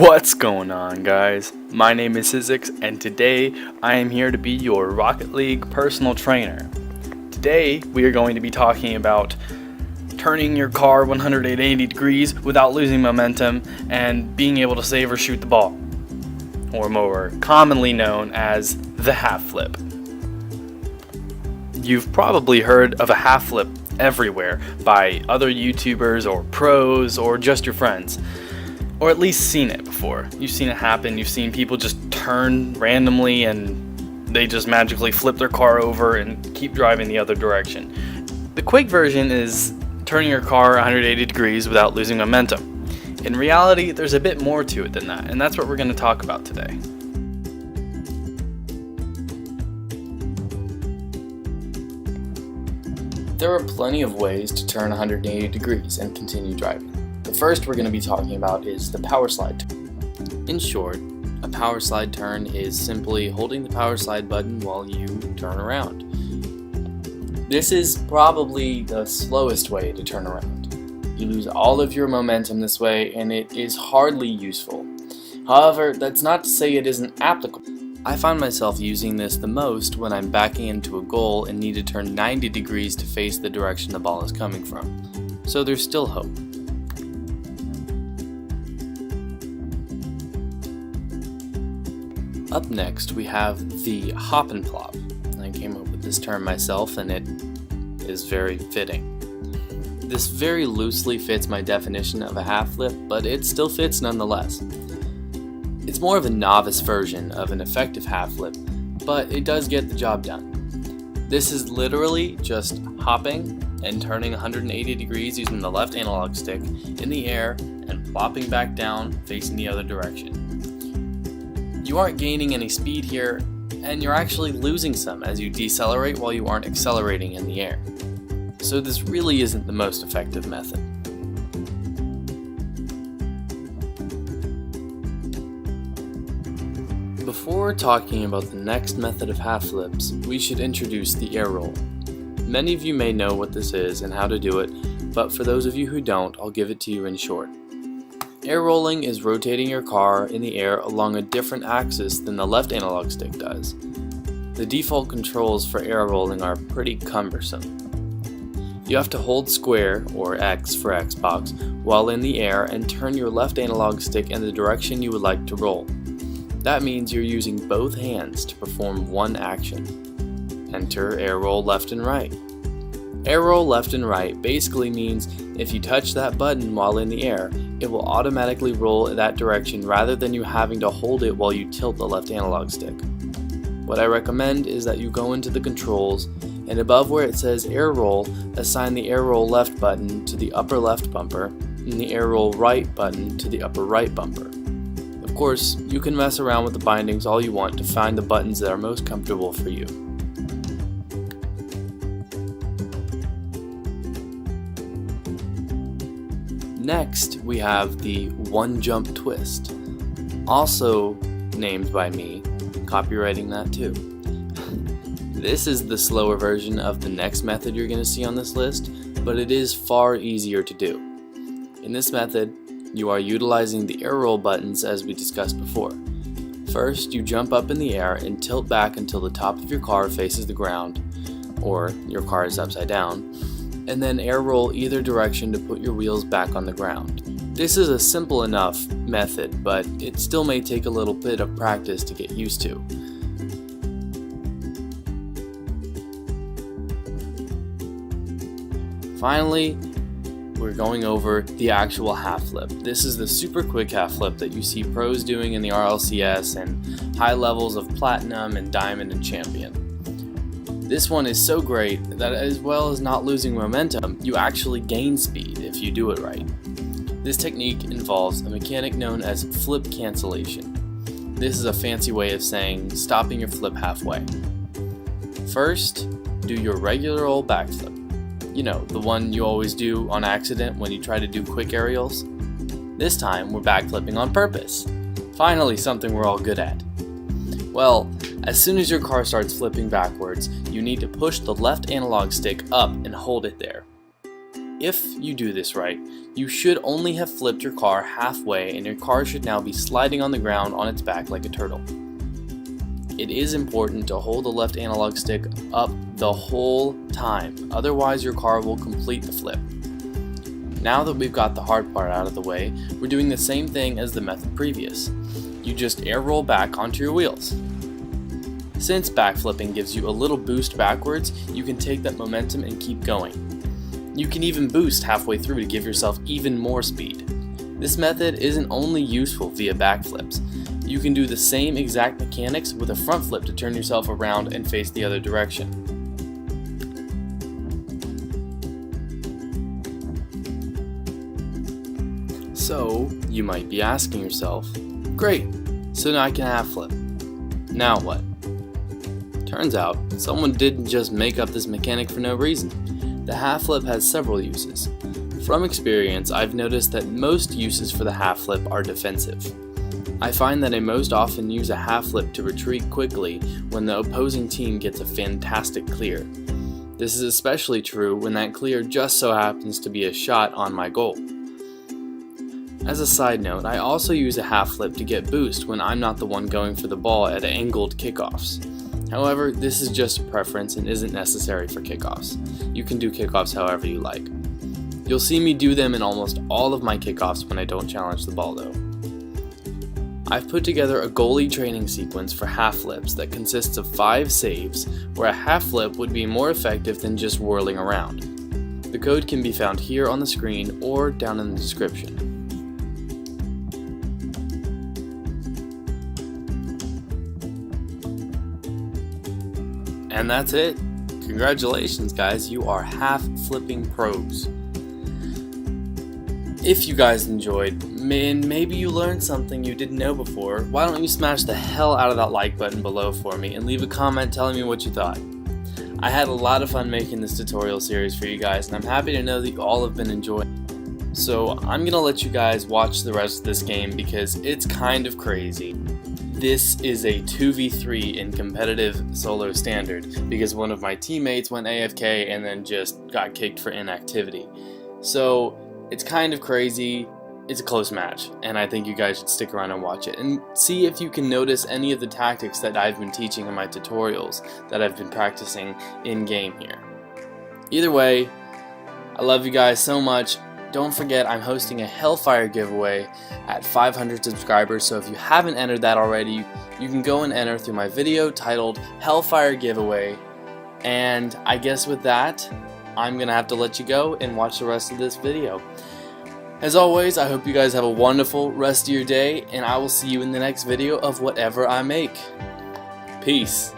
What's going on, guys? My name is Sizix, and today I am here to be your Rocket League personal trainer. Today we are going to be talking about turning your car 180 degrees without losing momentum and being able to save or shoot the ball, or more commonly known as the half flip. You've probably heard of a half flip everywhere by other YouTubers or pros or just your friends. Or at least seen it before. You've seen it happen, you've seen people just turn randomly and they just magically flip their car over and keep driving the other direction. The quick version is turning your car 180 degrees without losing momentum. In reality, there's a bit more to it than that, and that's what we're going to talk about today. There are plenty of ways to turn 180 degrees and continue driving. The first we're going to be talking about is the power slide turn. In short, a power slide turn is simply holding the power slide button while you turn around. This is probably the slowest way to turn around. You lose all of your momentum this way and it is hardly useful. However, that's not to say it isn't applicable. I find myself using this the most when I'm backing into a goal and need to turn 90 degrees to face the direction the ball is coming from. So there's still hope. Up next, we have the Hoppin plop. I came up with this term myself and it is very fitting. This very loosely fits my definition of a half flip, but it still fits nonetheless. It's more of a novice version of an effective half flip, but it does get the job done. This is literally just hopping and turning 180 degrees using the left analog stick in the air and plopping back down facing the other direction. You aren't gaining any speed here, and you're actually losing some as you decelerate while you aren't accelerating in the air. So this really isn't the most effective method. Before talking about the next method of half flips, we should introduce the air roll. Many of you may know what this is and how to do it, but for those of you who don't, I'll give it to you in short. Air rolling is rotating your car in the air along a different axis than the left analog stick does. The default controls for air rolling are pretty cumbersome. You have to hold square, or X for Xbox, while in the air and turn your left analog stick in the direction you would like to roll. That means you're using both hands to perform one action. Enter air roll left and right. Air roll left and right basically means if you touch that button while in the air, it will automatically roll in that direction rather than you having to hold it while you tilt the left analog stick. What I recommend is that you go into the controls and above where it says air roll, assign the air roll left button to the upper left bumper and the air roll right button to the upper right bumper. Of course, you can mess around with the bindings all you want to find the buttons that are most comfortable for you. Next, we have the one jump twist, also named by me, copywriting that too. This is the slower version of the next method you're going to see on this list, but it is far easier to do. In this method, you are utilizing the air roll buttons as we discussed before. First, you jump up in the air and tilt back until the top of your car faces the ground, or your car is upside down, and then air roll either direction to put your wheels back on the ground. This is a simple enough method, but it still may take a little bit of practice to get used to. Finally, we're going over the actual half flip. This is the super quick half flip that you see pros doing in the RLCS and high levels of platinum and diamond and champion. This one is so great that as well as not losing momentum, you actually gain speed if you do it right. This technique involves a mechanic known as flip cancellation. This is a fancy way of saying stopping your flip halfway. First, do your regular old backflip. You know, the one you always do on accident when you try to do quick aerials. This time, we're backflipping on purpose. Finally, something we're all good at. Well, as soon as your car starts flipping backwards, you need to push the left analog stick up and hold it there. If you do this right, you should only have flipped your car halfway and your car should now be sliding on the ground on its back like a turtle. It is important to hold the left analog stick up the whole time, otherwise your car will complete the flip. Now that we've got the hard part out of the way, we're doing the same thing as the method previous. You just air roll back onto your wheels. Since backflipping gives you a little boost backwards, you can take that momentum and keep going. You can even boost halfway through to give yourself even more speed. This method isn't only useful via backflips. You can do the same exact mechanics with a front flip to turn yourself around and face the other direction. So, you might be asking yourself, great, so now I can half flip. Now what? Turns out, someone didn't just make up this mechanic for no reason. The half flip has several uses. From experience, I've noticed that most uses for the half flip are defensive. I find that I most often use a half flip to retreat quickly when the opposing team gets a fantastic clear. This is especially true when that clear just so happens to be a shot on my goal. As a side note, I also use a half flip to get boost when I'm not the one going for the ball at angled kickoffs. However, this is just a preference and isn't necessary for kickoffs. You can do kickoffs however you like. You'll see me do them in almost all of my kickoffs when I don't challenge the ball though. I've put together a goalie training sequence for half flips that consists of 5 saves where a half flip would be more effective than just whirling around. The code can be found here on the screen or down in the description. And that's it. Congratulations guys, you are half flipping pros. If you guys enjoyed, and maybe you learned something you didn't know before, why don't you smash the hell out of that like button below for me and leave a comment telling me what you thought. I had a lot of fun making this tutorial series for you guys, and I'm happy to know that you all have been enjoying. So I'm gonna let you guys watch the rest of this game because it's kind of crazy. This is a 2v3 in competitive solo standard because one of my teammates went AFK and then just got kicked for inactivity. So it's kind of crazy. It's a close match, and I think you guys should stick around and watch it and see if you can notice any of the tactics that I've been teaching in my tutorials that I've been practicing in game here. Either way, I love you guys so much. Don't forget, I'm hosting a HELLFIRE giveaway at 500 subscribers, so if you haven't entered that already, you can go and enter through my video titled HELLFIRE Giveaway. And I guess with that, I'm gonna have to let you go and watch the rest of this video. As always, I hope you guys have a wonderful rest of your day, and I will see you in the next video of whatever I make. Peace.